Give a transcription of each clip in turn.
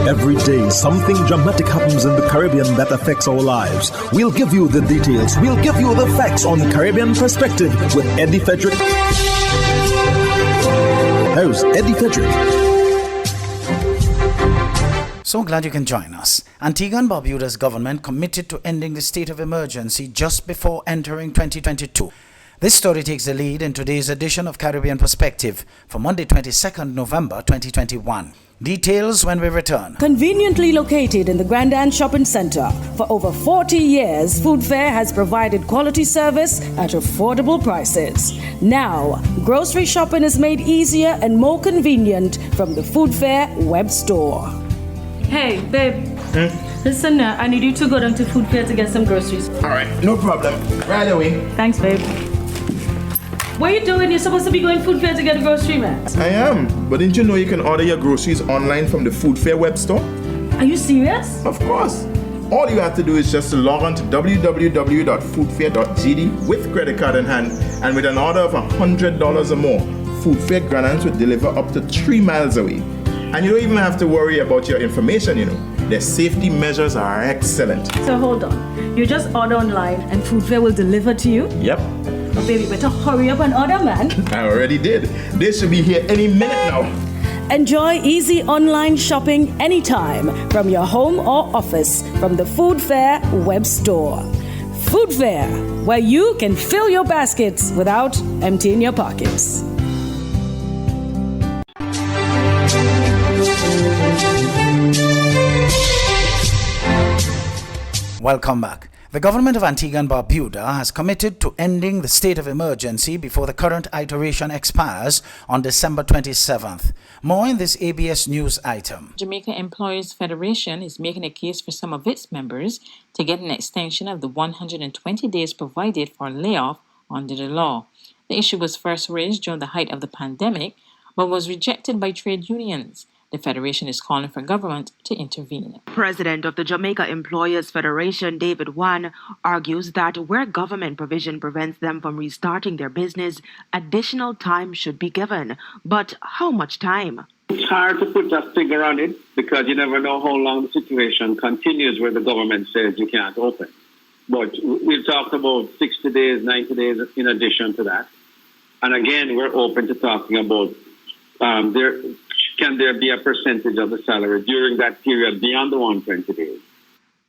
Every day, something dramatic happens in the Caribbean that affects our lives. We'll give you the details. We'll give you the facts on Caribbean Perspective with Eddie Frederick. Here's Eddie Frederick. So glad you can join us. Antigua and Barbuda's government committed to ending the state of emergency just before entering 2022. This story takes the lead in today's edition of Caribbean Perspective for Monday, 22nd November 2021. Details when we return. Conveniently located in the Grand Anne Shopping Center, for over 40 years, Food Fair has provided quality service at affordable prices. Now, grocery shopping is made easier and more convenient from the Food Fair web store. Hey, babe. Listen, I need you to go down to Food Fair to get some groceries. All right, no problem. Right away. Thanks, babe. What are you doing? You're supposed to be going Food Fair to get a grocery, man. I am, but didn't you know you can order your groceries online from the Food Fair web store? Are you serious? Of course. All you have to do is just to log on to www.foodfair.gd with credit card in hand, and with an order of $100 or more, Food Fair granaries will deliver up to 3 miles away. And you don't even have to worry about your information, you know. Their safety measures are excellent. So hold on. You just order online and Food Fair will deliver to you? Yep. Oh, baby, better hurry up and order, man. I already did. They should be here any minute now. Enjoy easy online shopping anytime from your home or office from the Food Fair web store. Food Fair, where you can fill your baskets without emptying your pockets. Welcome back. The government of Antigua and Barbuda has committed to ending the state of emergency before the current iteration expires on December 27th. More in this ABS News item. Jamaica Employers Federation is making a case for some of its members to get an extension of the 120 days provided for layoff under the law. The issue was first raised during the height of the pandemic, but was rejected by trade unions. The Federation is calling for government to intervene. President of the Jamaica Employers Federation, David Wan, argues that where government provision prevents them from restarting their business, additional time should be given. But how much time? It's hard to put a figure on it because you never know how long the situation continues where the government says you can't open. But we've talked about 60 days, 90 days in addition to that. And again, we're open to talking about can there be a percentage of the salary during that period beyond the 120 days?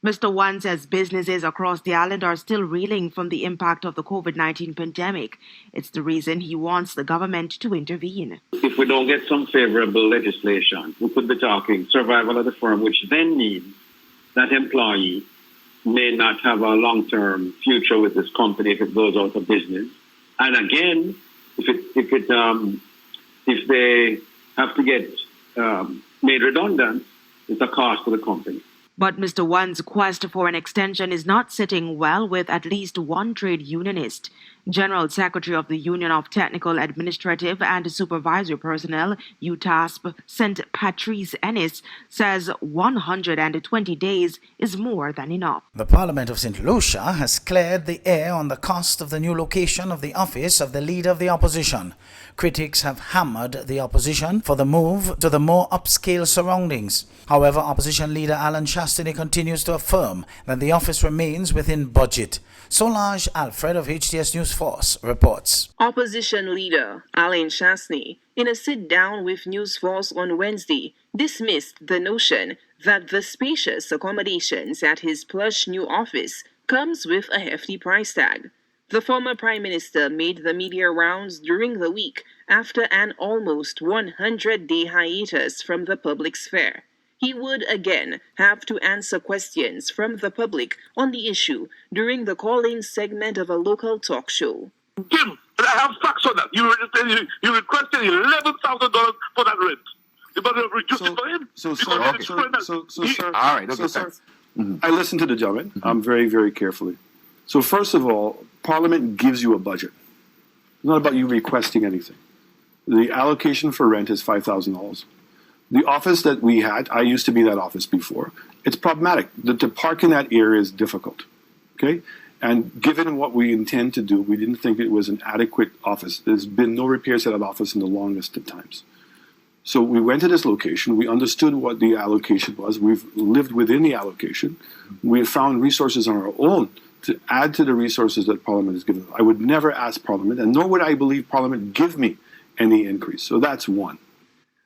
Mr. Wan says businesses across the island are still reeling from the impact of the COVID-19 pandemic. It's the reason he wants the government to intervene. If we don't get some favorable legislation, we could be talking survival of the firm, which then means that employee may not have a long-term future with this company if it goes out of business. And again, if they have to get made redundant, it's a cost to the company. But Mr. Wan's quest for an extension is not sitting well with at least one trade unionist. General Secretary of the Union of Technical, Administrative and Supervisory Personnel, UTASP, St. Patrice Ennis, says 120 days is more than enough. The Parliament of St. Lucia has cleared the air on the cost of the new location of the office of the Leader of the Opposition. Critics have hammered the opposition for the move to the more upscale surroundings. However, Opposition Leader Alan Chastity continues to affirm that the office remains within budget. Solange Alfred of HTS News Force reports. Opposition Leader Alan Chastity, in a sit-down with News Force on Wednesday, dismissed the notion that the spacious accommodations at his plush new office comes with a hefty price tag. The former Prime Minister made the media rounds during the week after an almost 100-day hiatus from the public sphere. He would again have to answer questions from the public on the issue during the call-in segment of a local talk show. Jim, I have facts on that. You requested $11,000 for that rent. You better reduce it for him. Sir, all right, okay, sir. I listened to the gentleman very, very carefully. So first of all, Parliament gives you a budget. It's not about you requesting anything. The allocation for rent is $5,000. The office that we had, I used to be that office before, it's problematic. To park in that area is difficult, okay? And given what we intend to do, we didn't think it was an adequate office. There's been no repairs at that office in the longest of times. So we went to this location. We understood what the allocation was. We've lived within the allocation. We have found resources on our own to add to the resources that Parliament has given. I would never ask Parliament, and nor would I believe Parliament give me any increase. So that's one.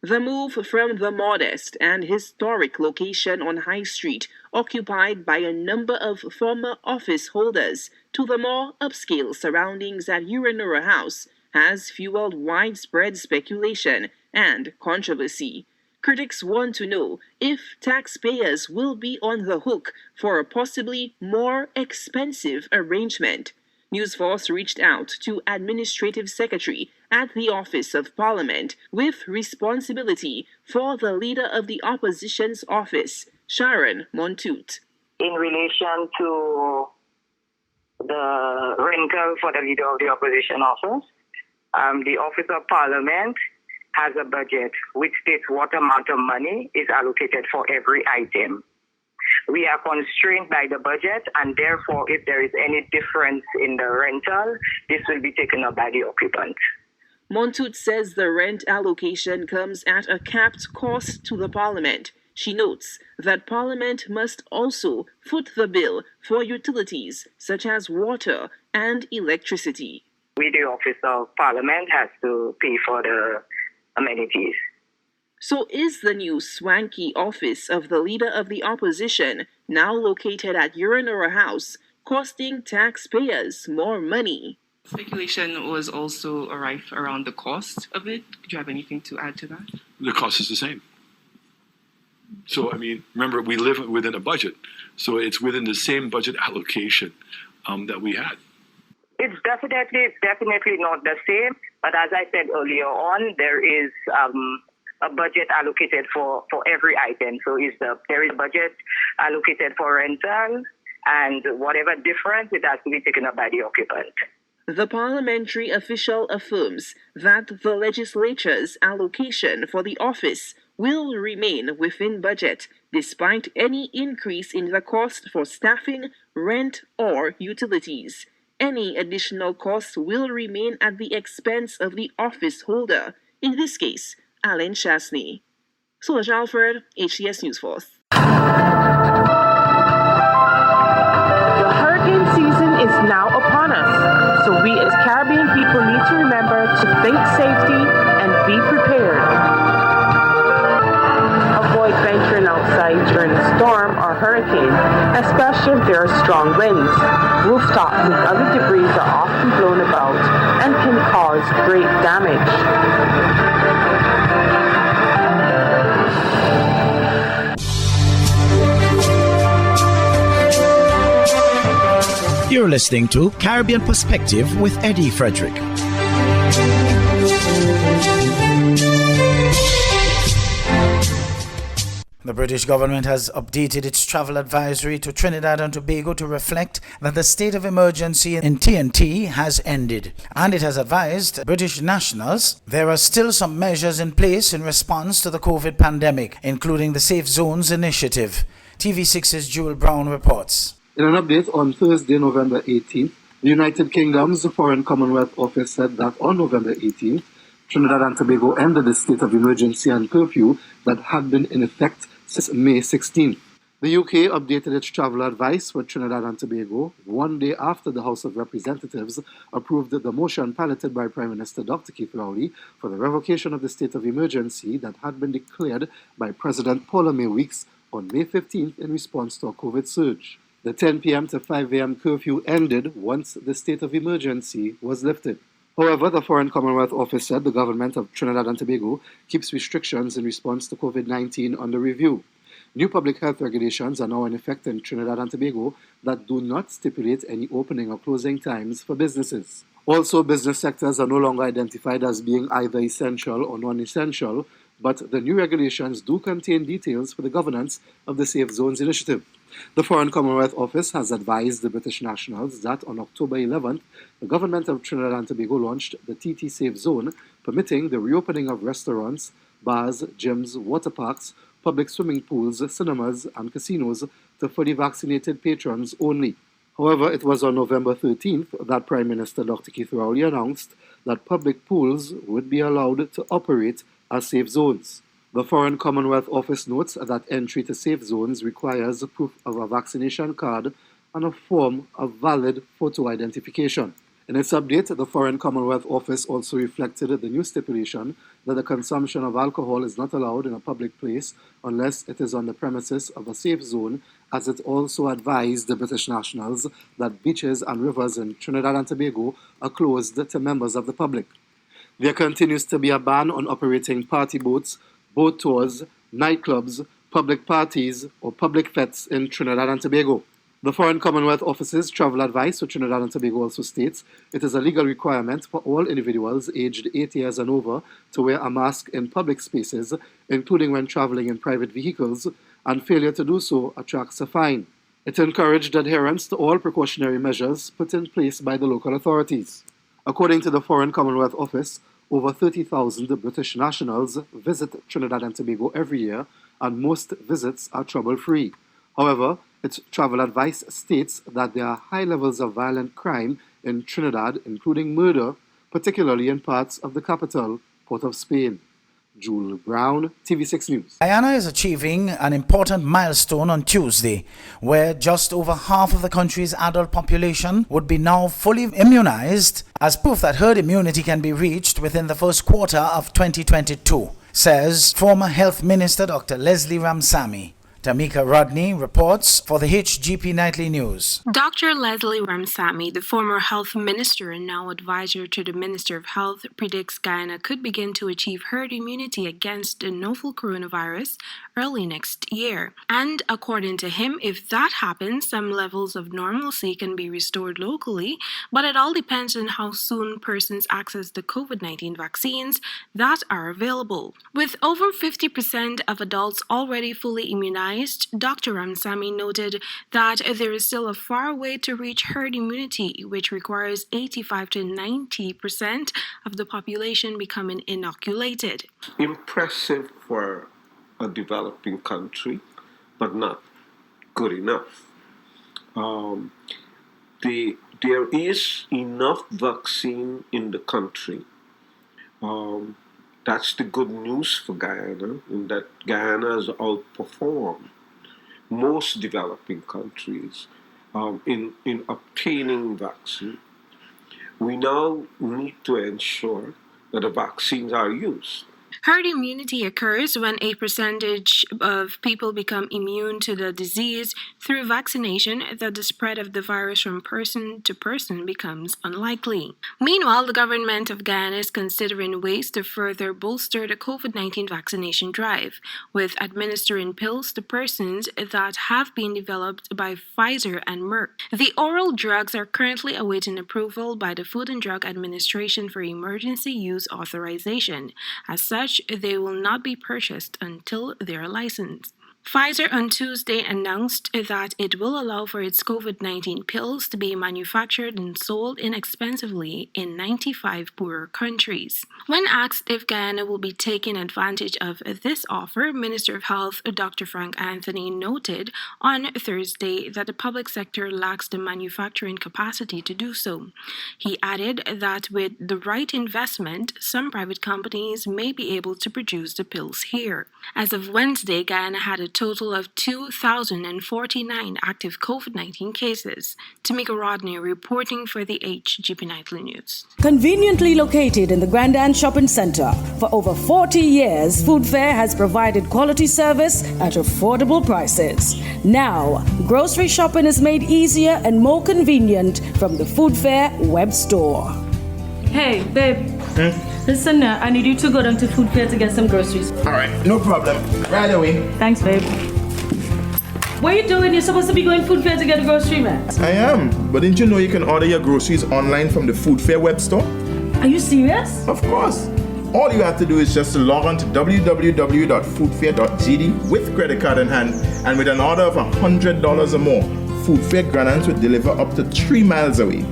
The move from the modest and historic location on High Street, occupied by a number of former office holders, to the more upscale surroundings at Uranura House has fueled widespread speculation and controversy. Critics want to know if taxpayers will be on the hook for a possibly more expensive arrangement. Newsforce reached out to Administrative Secretary at the Office of Parliament with responsibility for the Leader of the Opposition's office, Sharon Montoute. In relation to the rental for the Leader of the Opposition office, the Office of Parliament has a budget which states what amount of money is allocated for every item. We are constrained by the budget, and therefore, if there is any difference in the rental, this will be taken up by the occupant. Montoute says the rent allocation comes at a capped cost to the Parliament. She notes that Parliament must also foot the bill for utilities such as water and electricity. We, the Office of Parliament, has to pay for the amenities. So is the new swanky office of the Leader of the Opposition, now located at Uranura House, costing taxpayers more money? Speculation was also rife around the cost of it. Do you have anything to add to that? The cost is the same. So, remember, we live within a budget. So it's within the same budget allocation that we had. It's definitely not the same. But as I said earlier on, there is a budget allocated for every item. So there is budget allocated for rental, and whatever difference, it has to be taken up by the occupant. The parliamentary official affirms that the legislature's allocation for the office will remain within budget, despite any increase in the cost for staffing, rent, or utilities. Any additional cost will remain at the expense of the office holder, in this case, Alan Chasney. Solange Alfred, HTS Newsforce. The hurricane season is now upon us, so we as Caribbean people need to remember to think safety and be prepared. Avoid venturing outside during a storm or hurricane, especially if there are strong winds. Rooftops and other debris are often blown about and can cause great damage. You're listening to Caribbean Perspective with Eddie Frederick. The British government has updated its travel advisory to Trinidad and Tobago to reflect that the state of emergency in TNT has ended. And it has advised British nationals there are still some measures in place in response to the COVID pandemic, including the Safe Zones initiative. TV6's Jewel Brown reports. In an update on Thursday, November 18th, the United Kingdom's Foreign Commonwealth Office said that on November 18th, Trinidad and Tobago ended the state of emergency and curfew that had been in effect since May 16th. The UK updated its travel advice for Trinidad and Tobago one day after the House of Representatives approved the motion piloted by Prime Minister Dr. Keith Rowley for the revocation of the state of emergency that had been declared by President Paula May Weeks on May 15th in response to a COVID surge. The 10 p.m. to 5 a.m. curfew ended once the state of emergency was lifted. However, the Foreign Commonwealth Office said the government of Trinidad and Tobago keeps restrictions in response to COVID-19 under review. New public health regulations are now in effect in Trinidad and Tobago that do not stipulate any opening or closing times for businesses. Also, business sectors are no longer identified as being either essential or non-essential, but the new regulations do contain details for the governance of the Safe Zones initiative. The Foreign Commonwealth Office has advised the British nationals that on October 11th, the government of Trinidad and Tobago launched the TT Safe Zone, permitting the reopening of restaurants, bars, gyms, water parks, public swimming pools, cinemas, and casinos to fully vaccinated patrons only. However, it was on November 13th that Prime Minister Dr. Keith Rowley announced that public pools would be allowed to operate as safe zones. The Foreign Commonwealth Office notes that entry to safe zones requires proof of a vaccination card and a form of valid photo identification. In its update, the Foreign Commonwealth Office also reflected the new stipulation that the consumption of alcohol is not allowed in a public place unless it is on the premises of a safe zone, as it also advised the British nationals that beaches and rivers in Trinidad and Tobago are closed to members of the public. There continues to be a ban on operating party boats, boat tours, nightclubs, public parties, or public fetes in Trinidad and Tobago. The Foreign Commonwealth Office's travel advice for Trinidad and Tobago also states it is a legal requirement for all individuals aged 8 years and over to wear a mask in public spaces, including when traveling in private vehicles, and failure to do so attracts a fine. It encouraged adherence to all precautionary measures put in place by the local authorities. According to the Foreign Commonwealth Office, over 30,000 British nationals visit Trinidad and Tobago every year, and most visits are trouble-free. However, its travel advice states that there are high levels of violent crime in Trinidad, including murder, particularly in parts of the capital, Port of Spain. Jules Brown, TV6 News. Guyana is achieving an important milestone on Tuesday, where just over half of the country's adult population would be now fully immunized, as proof that herd immunity can be reached within the first quarter of 2022, says former Health Minister Dr. Leslie Ramsamy. Tamika Rodney reports for the HGP Nightly News. Dr. Leslie Ramsamy, the former health minister and now advisor to the Minister of Health, predicts Guyana could begin to achieve herd immunity against the novel coronavirus early next year. And according to him, if that happens, some levels of normalcy can be restored locally, but it all depends on how soon persons access the COVID-19 vaccines that are available. With over 50% of adults already fully immunized, Dr. Ramsamy noted that there is still a far way to reach herd immunity, which requires 85 to 90% of the population becoming inoculated. Impressive for a developing country, but not good enough. There is enough vaccine in the country. That's the good news for Guyana, in that Guyana has outperformed most developing countries in obtaining vaccine. We now need to ensure that the vaccines are used. Herd immunity occurs when a percentage of people become immune to the disease through vaccination, that the spread of the virus from person to person becomes unlikely. Meanwhile, the government of Guyana is considering ways to further bolster the COVID-19 vaccination drive, with administering pills to persons that have been developed by Pfizer and Merck. The oral drugs are currently awaiting approval by the Food and Drug Administration for emergency use authorization. As such, they will not be purchased until they are licensed. Pfizer on Tuesday announced that it will allow for its COVID-19 pills to be manufactured and sold inexpensively in 95 poorer countries. When asked if Guyana will be taking advantage of this offer, Minister of Health Dr. Frank Anthony noted on Thursday that the public sector lacks the manufacturing capacity to do so. He added that with the right investment, some private companies may be able to produce the pills here. As of Wednesday, Guyana had a total of 2,049 active COVID-19 cases. Tamika Rodney reporting for the HGP Nightly News. Conveniently located in the Grand Shopping Center, for over 40 years, Food Fair has provided quality service at affordable prices. Now, grocery shopping is made easier and more convenient from the Food Fair web store. Hey, babe. Listen, I need you to go down to Food Fair to get some groceries. All right, no problem. Right away. Thanks, babe. What are you doing? You're supposed to be going Food Fair to get a grocery, man. I am, but didn't you know you can order your groceries online from the Food Fair web store? Are you serious? Of course. All you have to do is just to log on to www.foodfair.gd with credit card in hand, and with an order of $100 or more, Food Fair Granans will deliver up to 3 miles away.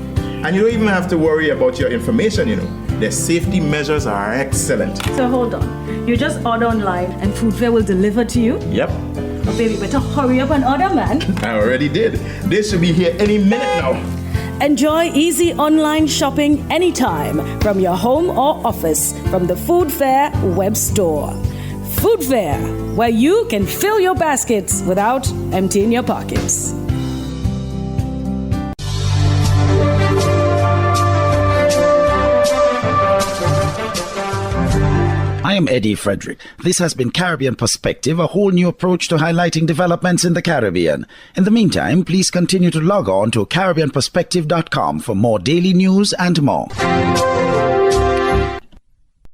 And you don't even have to worry about your information, you know. Their safety measures are excellent. So hold on. You just order online and Food Fair will deliver to you? Yep. Oh, baby, better hurry up and order, man. I already did. They should be here any minute now. Enjoy easy online shopping anytime from your home or office from the Food Fair web store. Food Fair, where you can fill your baskets without emptying your pockets. I am Eddie Frederick. This has been Caribbean Perspective, a whole new approach to highlighting developments in the Caribbean. In the meantime, please continue to log on to CaribbeanPerspective.com for more daily news and more.